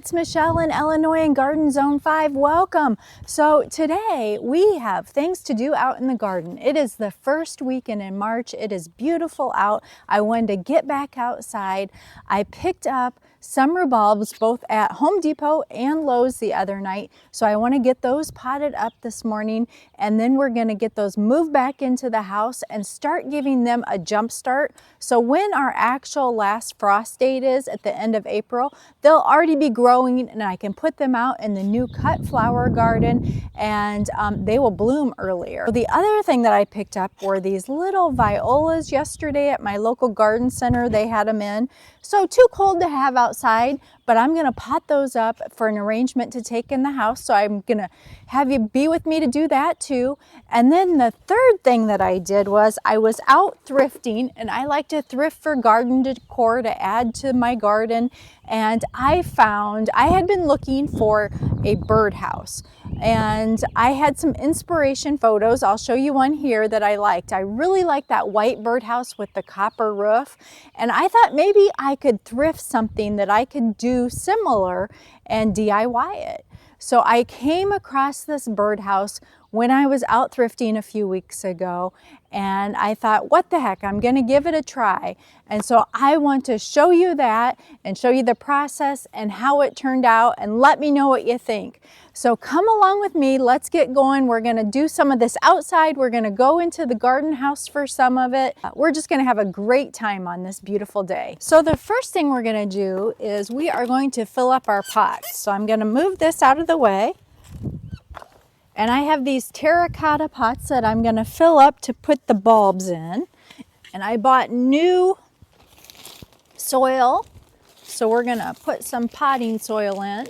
it's Michelle in Illinois in Garden Zone 5. Welcome. So today we have things to do out in the garden. It is the first weekend in March. It is beautiful out. I wanted to get back outside. I picked up summer bulbs both at Home Depot and Lowe's the other night. So I want to get those potted up this morning, and then we're going to get those moved back into the house and start giving them a jump start. So when our actual last frost date is at the end of April, they'll already be growing and I can put them out in the new cut flower garden, and they will bloom earlier. The other thing that I picked up were these little violas yesterday at my local garden center. They had them in. So too cold to have outside, but I'm gonna pot those up for an arrangement to take in the house. So I'm gonna have you be with me to do that too. And then the third thing that I did was I was out thrifting, and I like to thrift for garden decor to add to my garden. And I had been looking for a birdhouse, and I had some inspiration photos. I'll show you one here that I liked. I really like that white birdhouse with the copper roof, and I thought maybe I could thrift something that I could do similar and DIY it. So I came across this birdhouse when I was out thrifting a few weeks ago, and I thought, what the heck, I'm gonna give it a try. And so I want to show you that and show you the process and how it turned out, and let me know what you think. So come along with me, let's get going. We're gonna do some of this outside. We're gonna go into the garden house for some of it. We're just gonna have a great time on this beautiful day. So the first thing we're gonna do is we are going to fill up our pots. So I'm gonna move this out of the way. And I have these terracotta pots that I'm gonna fill up to put the bulbs in. And I bought new soil, so we're gonna put some potting soil in.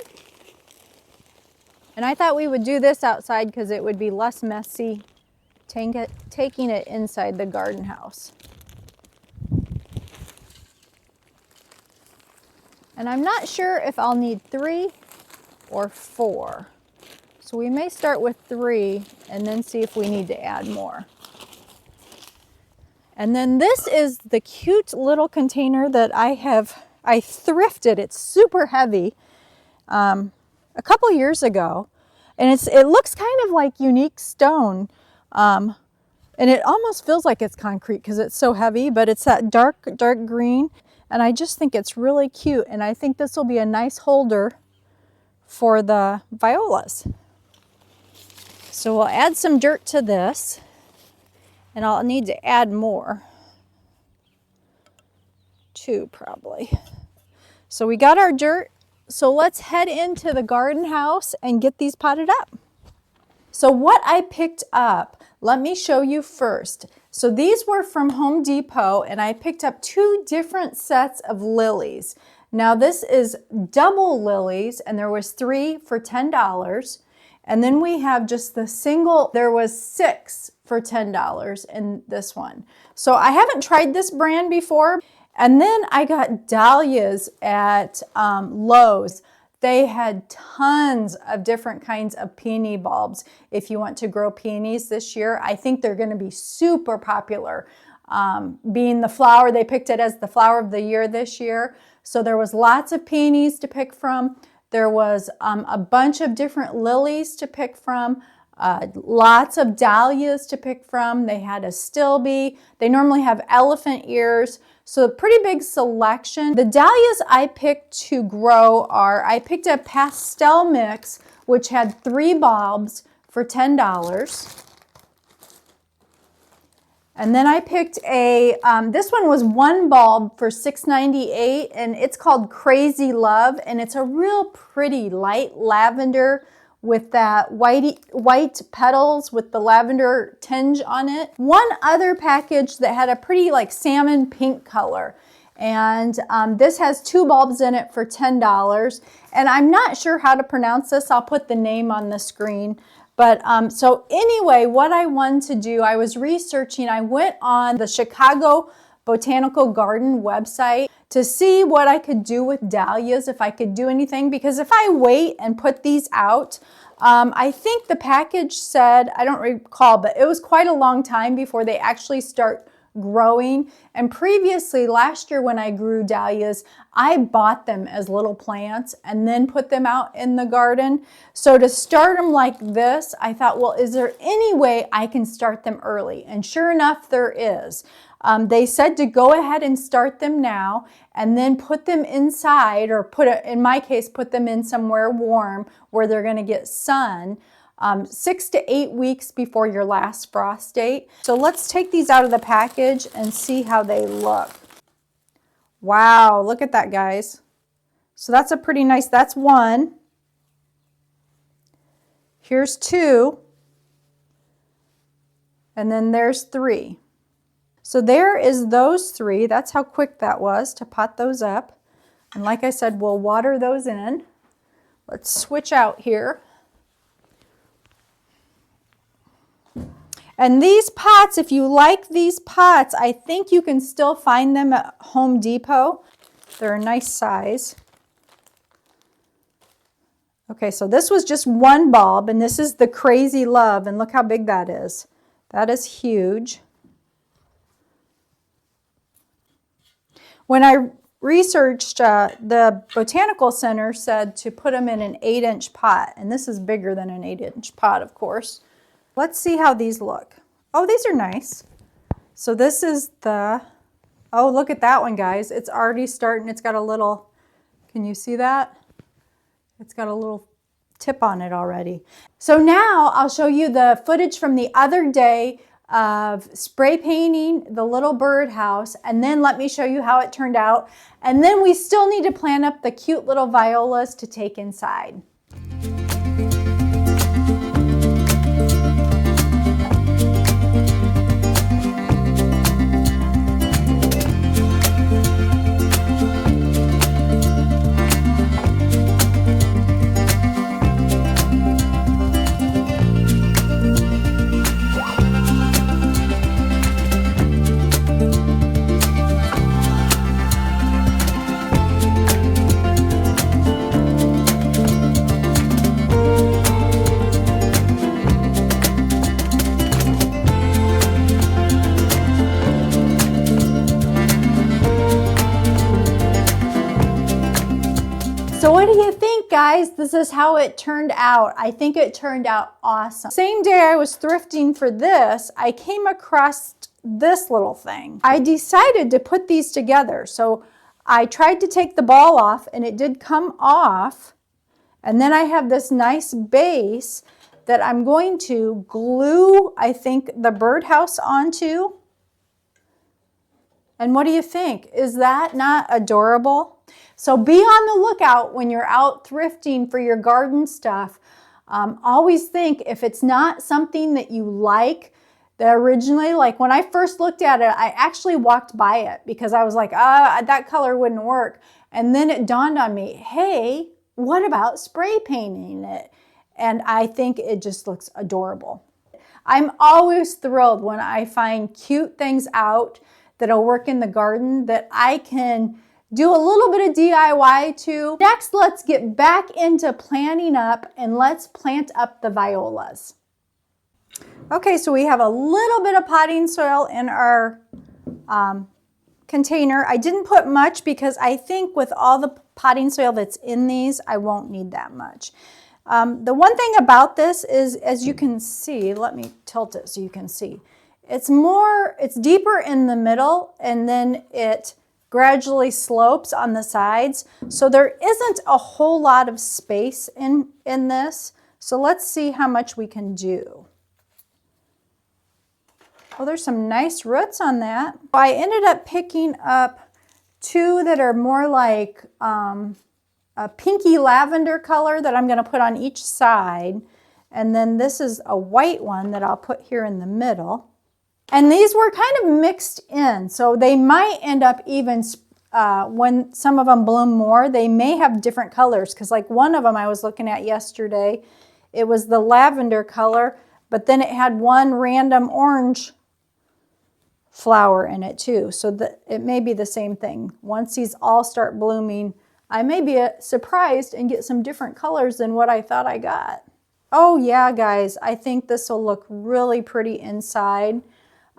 And I thought we would do this outside because it would be less messy taking it inside the garden house. And I'm not sure if I'll need 3 or 4. So we may start with 3 and then see if we need to add more. And then this is the cute little container that I thrifted. It's super heavy a couple years ago. And it looks kind of like unique stone. And it almost feels like it's concrete because it's so heavy, but it's that dark green. And I just think it's really cute. And I think this will be a nice holder for the violas. So we'll add some dirt to this, and I'll need to add more. 2 probably. So we got our dirt. So let's head into the garden house and get these potted up. So what I picked up, let me show you first. So these were from Home Depot, and I picked up 2 different sets of lilies. Now this is double lilies, and there was 3 for $10. And then we have just the single, there was 6 for $10 in this one. So I haven't tried this brand before. And then I got dahlias at Lowe's. They had tons of different kinds of peony bulbs. If you want to grow peonies this year, I think they're gonna be super popular. Being the flower, they picked it as the flower of the year this year. So there was lots of peonies to pick from. There was a bunch of different lilies to pick from, lots of dahlias to pick from. They had a stilby. They normally have elephant ears. So a pretty big selection. The dahlias I picked to grow I picked a pastel mix, which had 3 bulbs for $10. And then I picked this one was 1 bulb for $6.98, and it's called Crazy Love, and it's a real pretty light lavender with that white petals with the lavender tinge on it. One other package that had a pretty like salmon pink color, and this has 2 bulbs in it for $10. And I'm not sure how to pronounce this. I'll put the name on the screen. But so anyway, what I wanted to do, I was researching, I went on the Chicago Botanical Garden website to see what I could do with dahlias, if I could do anything, because if I wait and put these out, I think the package said, I don't recall, but it was quite a long time before they actually start growing. And previously, last year when I grew dahlias, I bought them as little plants and then put them out in the garden. So to start them like this, I thought, well, is there any way I can start them early? And sure enough, there is. They said to go ahead and start them now and then put them inside, or in my case, put them in somewhere warm where they're going to get sun 6 to 8 weeks before your last frost date. So let's take these out of the package and see how they look. Wow, look at that, guys. So that's a pretty nice, that's one. Here's two. And then there's three. So there is those three. That's how quick that was to pot those up. And like I said, we'll water those in. Let's switch out here. And these pots, if you like these pots, I think you can still find them at Home Depot. They're a nice size. Okay, so this was just one bulb, and this is the Crazy Love, and look how big that is. That is huge. When I researched, the Botanical Center said to put them in an 8-inch pot, and this is bigger than an 8-inch pot, of course. Let's see how these look. Oh, these are nice. So this is the, oh, look at that one, guys. It's already starting. It's got a little, can you see that? It's got a little tip on it already. So now I'll show you the footage from the other day of spray painting the little birdhouse, and then let me show you how it turned out. And then we still need to plant up the cute little violas to take inside. So what do you think, guys? This is how it turned out. I think it turned out awesome. Same day I was thrifting for this, I came across this little thing. I decided to put these together. So I tried to take the ball off, and it did come off. And then I have this nice base that I'm going to glue, I think, the birdhouse onto. And what do you think? Is that not adorable? So be on the lookout when you're out thrifting for your garden stuff. Always think, if it's not something that you like, that originally, like when I first looked at it, I actually walked by it because I was like, that color wouldn't work. And then it dawned on me, hey, what about spray painting it? And I think it just looks adorable. I'm always thrilled when I find cute things out that'll work in the garden that I can do a little bit of DIY to. Next, let's get back into planting up, and let's plant up the violas. Okay, so we have a little bit of potting soil in our container. I didn't put much because I think with all the potting soil that's in these, I won't need that much. The one thing about this is, as you can see, let me tilt it so you can see. It's deeper in the middle, and then it gradually slopes on the sides. So there isn't a whole lot of space in this. So let's see how much we can do. Well, there's some nice roots on that. I ended up picking up two that are more like a pinky lavender color that I'm going to put on each side. And then this is a white one that I'll put here in the middle. And these were kind of mixed in, so they might end up even, when some of them bloom more, they may have different colors, because like one of them I was looking at yesterday, it was the lavender color, but then it had one random orange flower in it too, so that it may be the same thing. Once these all start blooming, I may be surprised and get some different colors than what I thought I got. Oh yeah, guys, I think this will look really pretty inside.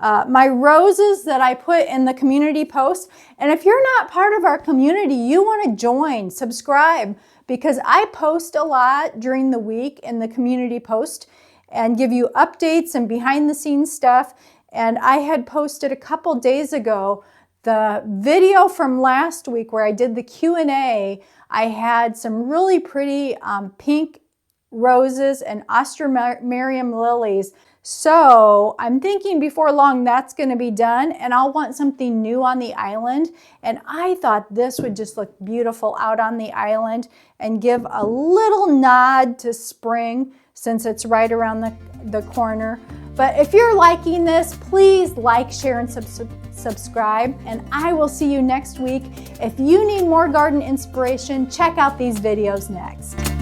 my roses that I put in the community post. And if you're not part of our community, you want to join, subscribe, because I post a lot during the week in the community post and give you updates and behind the scenes stuff. And I had posted a couple days ago the video from last week where I did the Q&A. I had some really pretty pink roses and Austrumarium lilies. So I'm thinking before long that's going to be done, and I'll want something new on the island. And I thought this would just look beautiful out on the island and give a little nod to spring since it's right around the corner. But if you're liking this, please like, share, and subscribe, and I will see you next week. If you need more garden inspiration, check out these videos next.